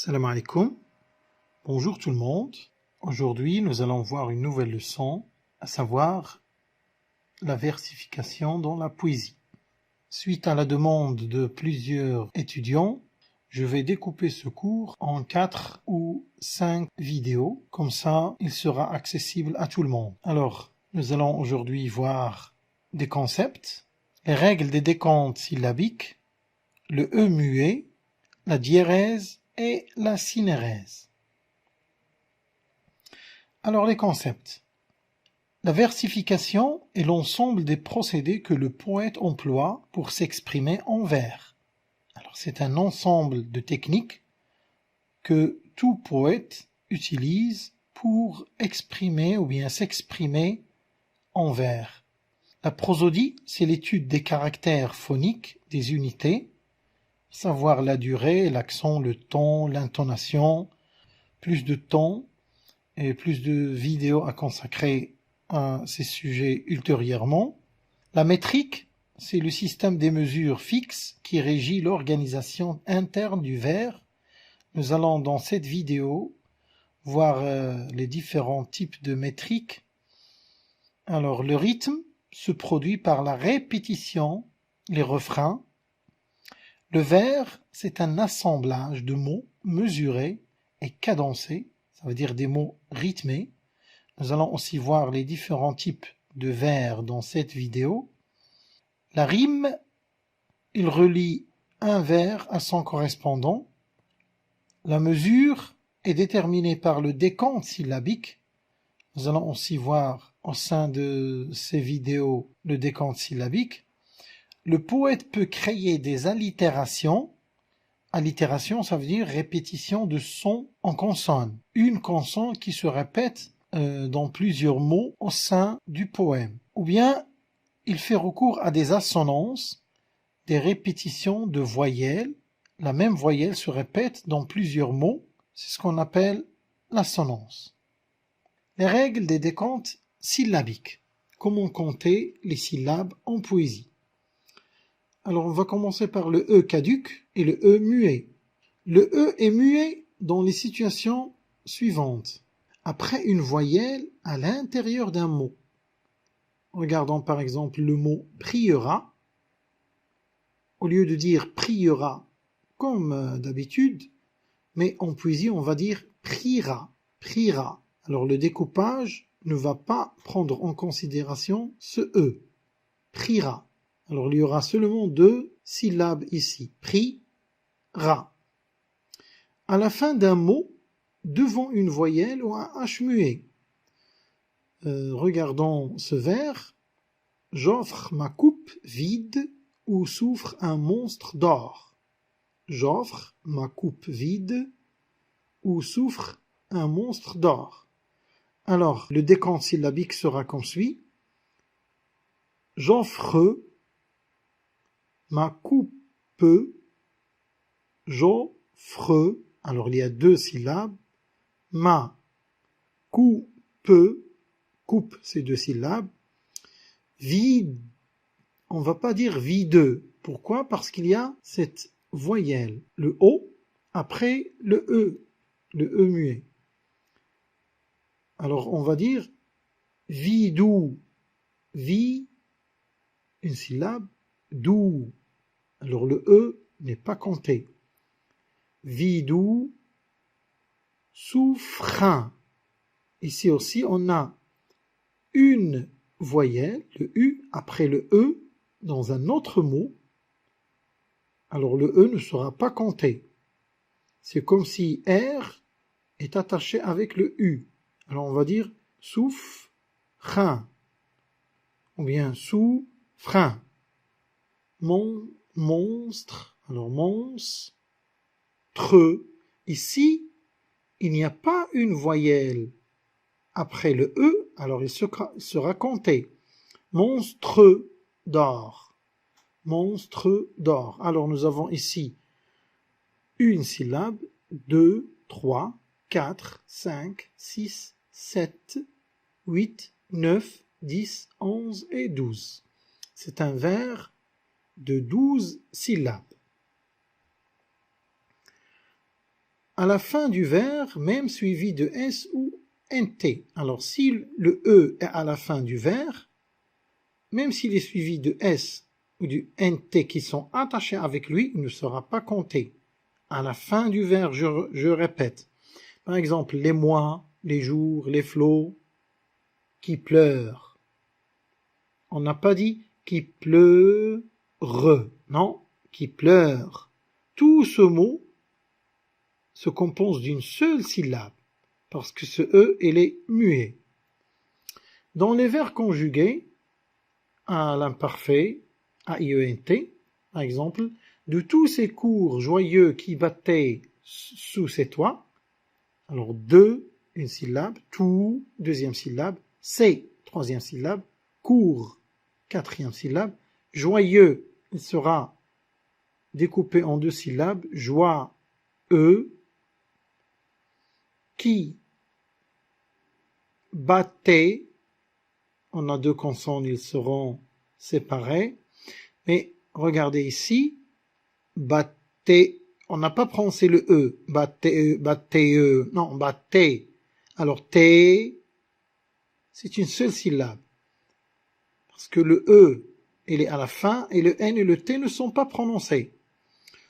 Salam alaikum, bonjour tout le monde. Aujourd'hui, nous allons voir une nouvelle leçon, à savoir la versification dans la poésie. Suite à la demande de plusieurs étudiants, je vais découper ce cours en 4 ou 5 vidéos, comme ça il sera accessible à tout le monde. Alors, nous allons aujourd'hui voir des concepts, les règles des décomptes syllabiques, le E muet, la diérèse et la synérèse. Alors les concepts. La versification est l'ensemble des procédés que le poète emploie pour s'exprimer en vers. Alors c'est un ensemble de techniques que tout poète utilise pour exprimer ou bien s'exprimer en vers. La prosodie, c'est l'étude des caractères phoniques des unités, savoir la durée, l'accent, le ton, l'intonation, plus de temps et plus de vidéos à consacrer à ces sujets ultérieurement. La métrique, c'est le système des mesures fixes qui régit l'organisation interne du vers. Nous allons dans cette vidéo voir les différents types de métriques. Alors le rythme se produit par la répétition, les refrains. Le vers, c'est un assemblage de mots mesurés et cadencés, ça veut dire des mots rythmés. Nous allons aussi voir les différents types de vers dans cette vidéo. La rime, il relie un vers à son correspondant. La mesure est déterminée par le décompte syllabique. Nous allons aussi voir au sein de ces vidéos le décompte syllabique. Le poète peut créer des allitérations. Allitération, ça veut dire répétition de sons en consonne. Une consonne qui se répète dans plusieurs mots au sein du poème. Ou bien, il fait recours à des assonances, des répétitions de voyelles. La même voyelle se répète dans plusieurs mots. C'est ce qu'on appelle l'assonance. Les règles des décomptes syllabiques. Comment compter les syllabes en poésie? Alors on va commencer par le E caduc et le E muet. Le E est muet dans les situations suivantes. Après une voyelle à l'intérieur d'un mot. Regardons par exemple le mot priera. Au lieu de dire priera comme d'habitude, mais en poésie on va dire priera, priera. Alors le découpage ne va pas prendre en considération ce E, priera. Alors il y aura seulement 2 syllabes ici, pri, ra. À la fin d'un mot, devant une voyelle ou un H muet. Regardons ce vers. J'offre ma coupe vide où souffre un monstre d'or. J'offre ma coupe vide où souffre un monstre d'or. Alors, le décompte syllabique sera comme suit. J'offre ma coupe, j'offre, alors il y a 2 syllabes, ma coupe, coupe c'est 2 syllabes, vide, on va pas dire vide. Pourquoi? Parce qu'il y a cette voyelle, le O, après le E muet. Alors on va dire vidou, vi, une syllabe, dou. Alors le E n'est pas compté. Vidou, souffrin. Ici aussi, on a une voyelle, le U, après le E, dans un autre mot. Alors le E ne sera pas compté. C'est comme si R est attaché avec le U. Alors on va dire souffrin. Ou bien souffrin. Monstre. Alors monstre. Ici, il n'y a pas une voyelle après le E, alors il sera compté. Monstre d'or. Monstre d'or. Alors nous avons ici une syllabe, 2, 3, 4, 5, 6, 7, 8, 9, 10, 11 et 12. C'est un vers de 12 syllabes. à la fin du vers, même suivi de S ou NT. Alors, si le E est à la fin du vers, même s'il est suivi de S ou du NT qui sont attachés avec lui, il ne sera pas compté. À la fin du vers, je répète. Par exemple, les mois, les jours, les flots qui pleurent. On n'a pas dit qui pleure, non, qui pleure. Tout ce mot se compose d'une seule syllabe, parce que ce E, il est muet. Dans les verbs conjugués, à l'imparfait, AIENT, par exemple, de tous ces cours joyeux qui battaient sous ces toits, alors de, une syllabe, tout, deuxième syllabe, c'est, troisième syllabe, cours, quatrième syllabe, joyeux, il sera découpé en deux syllabes, joie, qui battait, on a deux consonnes, ils seront séparés, mais regardez ici, battait, on n'a pas prononcé le E, battait, non, battait. Alors T, c'est une seule syllabe, parce que le E, il est à la fin, et le N et le T ne sont pas prononcés.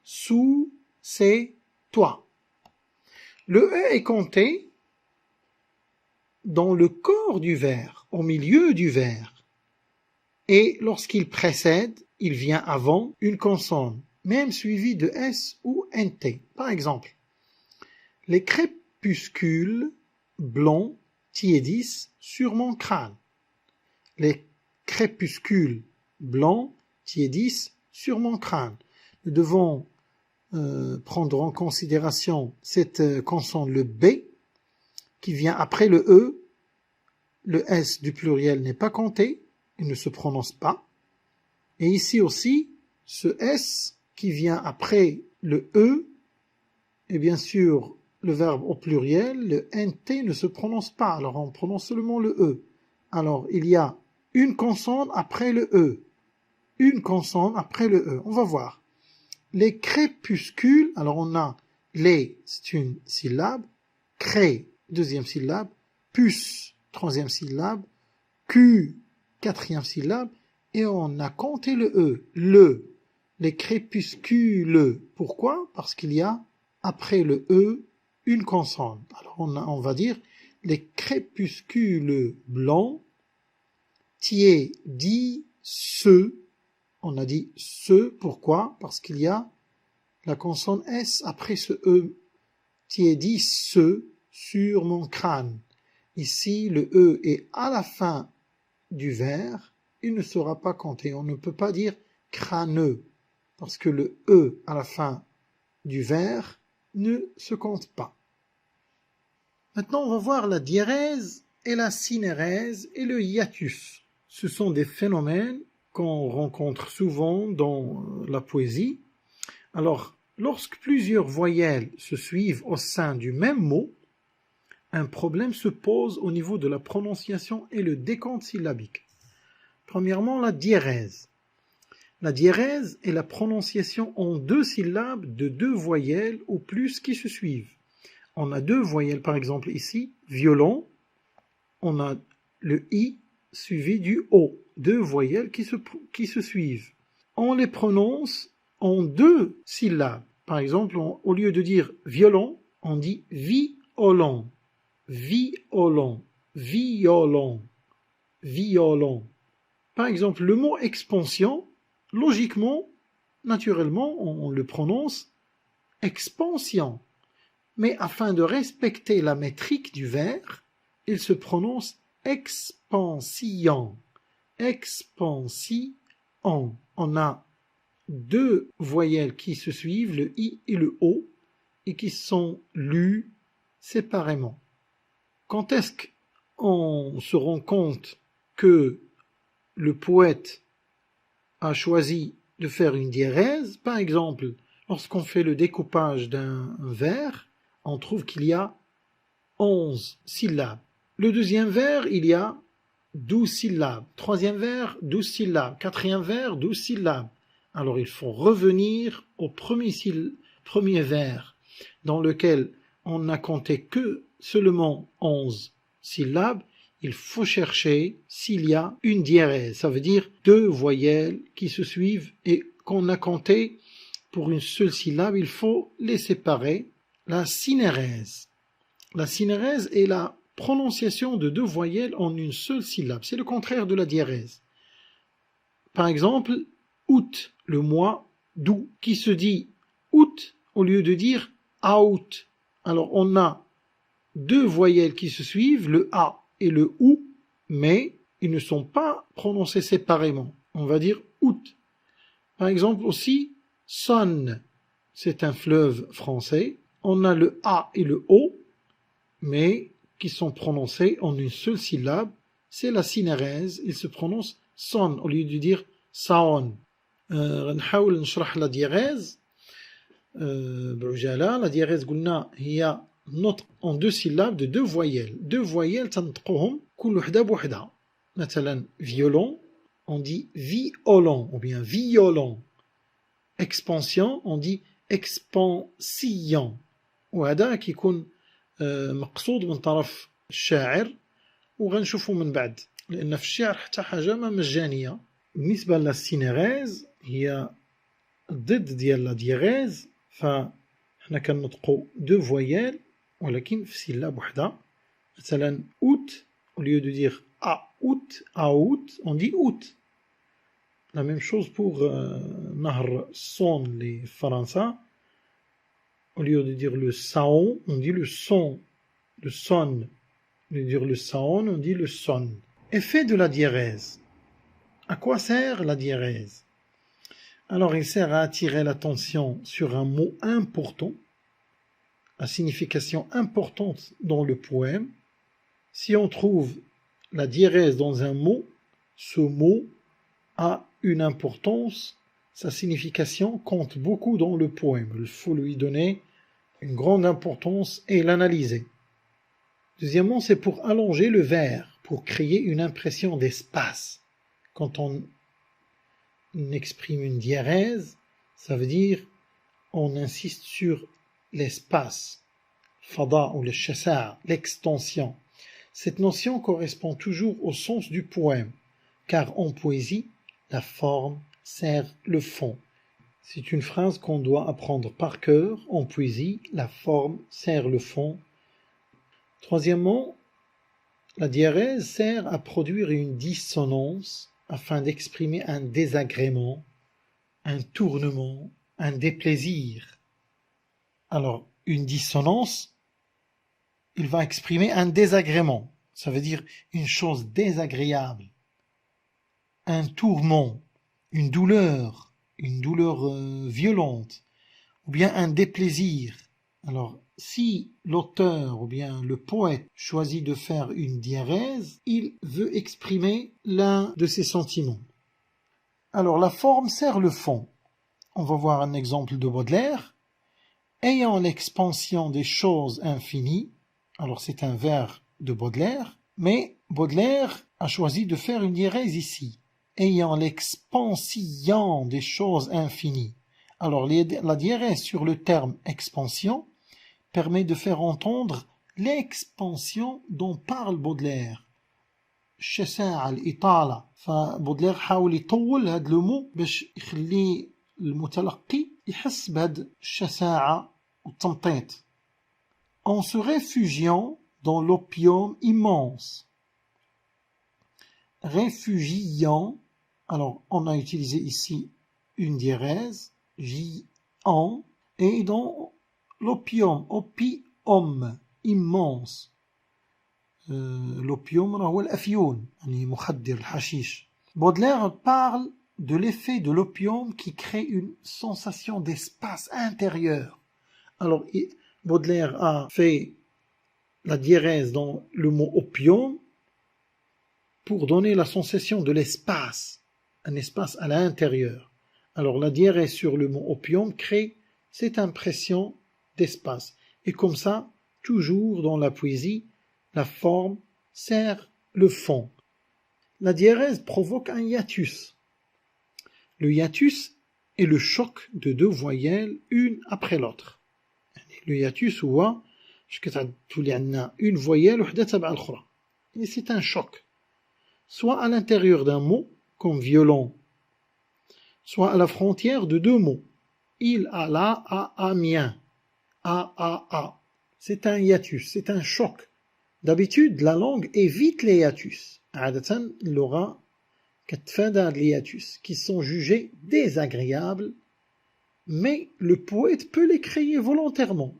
Sous, c'est toi. Le E est compté dans le corps du vers, au milieu du vers. Et lorsqu'il précède, il vient avant une consonne, même suivie de S ou NT. Par exemple, les crépuscules blancs tiédissent sur mon crâne. Les crépuscules blancs tiédissent sur mon crâne. Nous devons prendre en considération cette consonne, le B, qui vient après le E. Le S du pluriel n'est pas compté, il ne se prononce pas. Et ici aussi, ce S qui vient après le E, et bien sûr, le verbe au pluriel, le NT ne se prononce pas, alors on prononce seulement le E. Alors, il y a une consonne après le E, une consonne après le E. On va voir. Les crépuscules, alors on a les, c'est une syllabe, cré, deuxième syllabe, pus, troisième syllabe, Q, quatrième syllabe, et on a compté le E, les crépuscules. Pourquoi? Parce qu'il y a après le E une consonne. Alors on va dire les crépuscules blancs tiédissent. On a dit ce, pourquoi? Parce qu'il y a la consonne S après ce E. Tiédissent sur mon crâne. Ici, le E est à la fin du vers, il ne sera pas compté. On ne peut pas dire crâneux, parce que le E à la fin du vers ne se compte pas. Maintenant, on va voir la diérèse et la synérèse et le hiatus. Ce sont des phénomènes qu'on rencontre souvent dans la poésie. Alors, lorsque plusieurs voyelles se suivent au sein du même mot, un problème se pose au niveau de la prononciation et le décompte syllabique. Premièrement, la diérèse. La diérèse est la prononciation en deux syllabes de deux voyelles ou plus qui se suivent. On a deux voyelles, par exemple ici, violon, on a le I suivi du O, deux voyelles qui se suivent. On les prononce en deux syllabes. Par exemple, au lieu de dire violon, on dit violon, violon, violon, violon. Par exemple, le mot expansion, logiquement, naturellement, on le prononce expansion. Mais afin de respecter la métrique du vers, il se prononce expansion. Expansion. On a deux voyelles qui se suivent, le I et le O, et qui sont lues séparément. Quand est-ce qu'on se rend compte que le poète a choisi de faire une diérèse? Par exemple, lorsqu'on fait le découpage d'un vers, on trouve qu'il y a 11 syllabes. Le deuxième vers, il y a 12 syllabes. Troisième vers, 12 syllabes. Quatrième vers, 12 syllabes. Alors il faut revenir au premier vers. dans lequel on n'a compté que seulement 11 syllabes, il faut chercher s'il y a une diérèse. Ça veut dire deux voyelles qui se suivent et qu'on a compté pour une seule syllabe, il faut les séparer. La synérèse. La synérèse est la prononciation de deux voyelles en une seule syllabe. C'est le contraire de la diérèse. Par exemple, août, le mois d'août, qui se dit août au lieu de dire out. Alors on a deux voyelles qui se suivent, le A et le OU, mais ils ne sont pas prononcés séparément. On va dire août. Par exemple aussi, Son, c'est un fleuve français. On a le A et le O, mais qui sont prononcés en une seule syllabe. C'est la synérèse. Il se prononce Son au lieu de dire Saon. غنحاول نشرح la diérèse. بعجالة. La diérèse قلنا هي نطق en deux syllabes de deux voyelles. Deux voyelles تنطقهم كل وحدة بوحدها. مثلا violon, on dit violon ou bien violon. Expansion, on dit expansion. وهذا كيكون مقصود من طرف الشاعر وغنشوفه من بعد لأن في الشعر حتى حاجة ما مجانية. بالنسبة للسينيريز هي ضد ديال لا ديريز فحنا كنطقو دو فويال ولكن في سيلاب وحدة. مثلا août au lieu de dire août on dit août. La même chose pour نهر son les Français. Au lieu de dire le saon, on dit le son, le son. Au lieu de dire le saon, on dit le son. Effet de la diérèse. À quoi sert la diérèse? Alors, il sert à attirer l'attention sur un mot important, la signification importante dans le poème. Si on trouve la diérèse dans un mot, ce mot a une importance, sa signification compte beaucoup dans le poème. Il faut lui donner une grande importance et l'analyser. Deuxièmement, c'est pour allonger le vers, pour créer une impression d'espace. Quand on exprime une diérèse, ça veut dire on insiste sur l'espace, fada ou le shasa, l'extension. Cette notion correspond toujours au sens du poème, car en poésie, la forme sert le fond. C'est une phrase qu'on doit apprendre par cœur. En poésie, la forme sert le fond. Troisièmement, la diérèse sert à produire une dissonance afin d'exprimer un désagrément, un tournement, un déplaisir. Alors, une dissonance, il va exprimer un désagrément. Ça veut dire une chose désagréable, un tourment, une douleur violente, ou bien un déplaisir. Alors, si l'auteur ou bien le poète choisit de faire une diérèse, il veut exprimer l'un de ses sentiments. Alors, la forme sert le fond. On va voir un exemple de Baudelaire. Ayant l'expansion des choses infinies, alors c'est un vers de Baudelaire, mais Baudelaire a choisi de faire une diérèse ici. Ayant l'expansion des choses infinies. Alors, la diérèse sur le terme expansion permet de faire entendre l'expansion dont parle Baudelaire. الشساعة الإطالة. فبودلير حاول يطول هذا المو باش يخلي المتلقي يحس بهذه الشساعة والتمطيط. En se réfugiant dans l'opium immense. Réfugiant. Alors, on a utilisé ici une diérèse, J-en, et dans l'opium, opium, immense. L'opium, هو الأفيون, يعني مخدر الحشيش. Baudelaire parle de l'effet de l'opium qui crée une sensation d'espace intérieur. Alors, Baudelaire a fait la diérèse dans le mot opium pour donner la sensation de l'espace. Un espace à l'intérieur. Alors la diérèse sur le mot opium crée cette impression d'espace. Et comme ça, toujours dans la poésie, la forme sert le fond. La diérèse provoque un hiatus. Le hiatus est le choc de deux voyelles, une après l'autre. Le hiatus هو تولي عندنا une voyelle وحدة تبع الأخرى. Et c'est un choc. Soit à l'intérieur d'un mot, comme violon, soit à la frontière de deux mots. Il a là, a mien. A. C'est un hiatus, c'est un choc. D'habitude, la langue évite les hiatus. عادة اللغة كتفادى هاد الhiatus qui sont jugés désagréables, mais le poète peut les créer volontairement.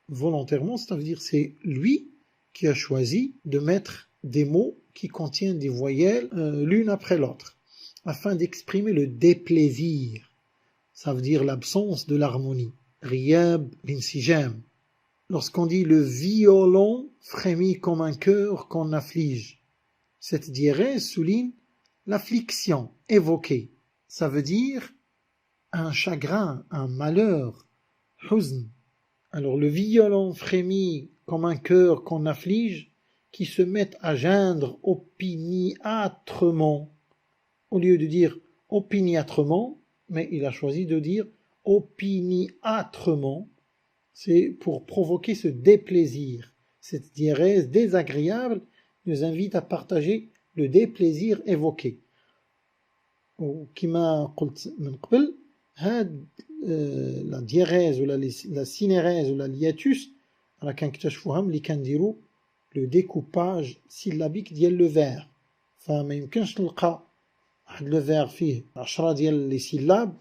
Volontairement, ça veut dire c'est lui qui a choisi de mettre des mots qui contiennent des voyelles l'une après l'autre, afin d'exprimer le déplaisir. Ça veut dire l'absence de l'harmonie. Riyab l'insijam. Lorsqu'on dit le violon frémit comme un cœur qu'on afflige, cette diérèse souligne l'affliction évoquée. Ça veut dire un chagrin, un malheur, huzn. Alors le violon frémit comme un cœur qu'on afflige, qui se met à geindre opiniâtrement. Au lieu de dire opiniâtrement, mais il a choisi de dire opiniâtrement. C'est pour provoquer ce déplaisir. Cette diérèse désagréable nous invite à partager le déplaisir évoqué. وكما قلت من قبل هاد لا دياريز ولا لا سينيريز ولا الياتوس راه كنكتشفوها ملي كنديرو لو ديكوباج سيلابيك ديال لو فير. فما يمكنش نلقى واحد لو فير فيه 10 ديال لي سيلاب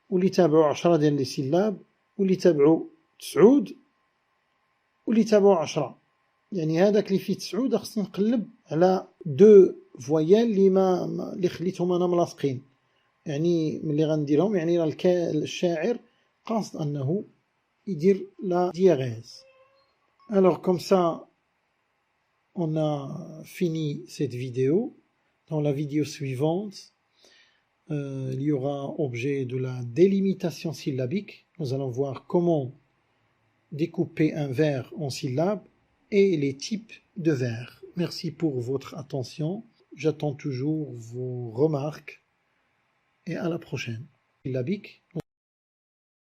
واللي تابعوا 10 ديال لي سيلاب واللي تابعوا 9 واللي تابعوا 10. يعني هذاك اللي فيه 9 خصني نقلب على 2 فويال اللي خليتهم انا ملاصقين. يعني ملي غنديرهم يعني الشاعر قاصد انه يدير لا diérèse. Alors comme ça on a fini cette vidéo. Dans la vidéo suivante il y aura objet de la délimitation syllabique. Nous allons voir comment découper un vers en syllabes et les types de vers. Merci pour votre attention. J'attends toujours vos remarques et à la prochaine. Syllabique.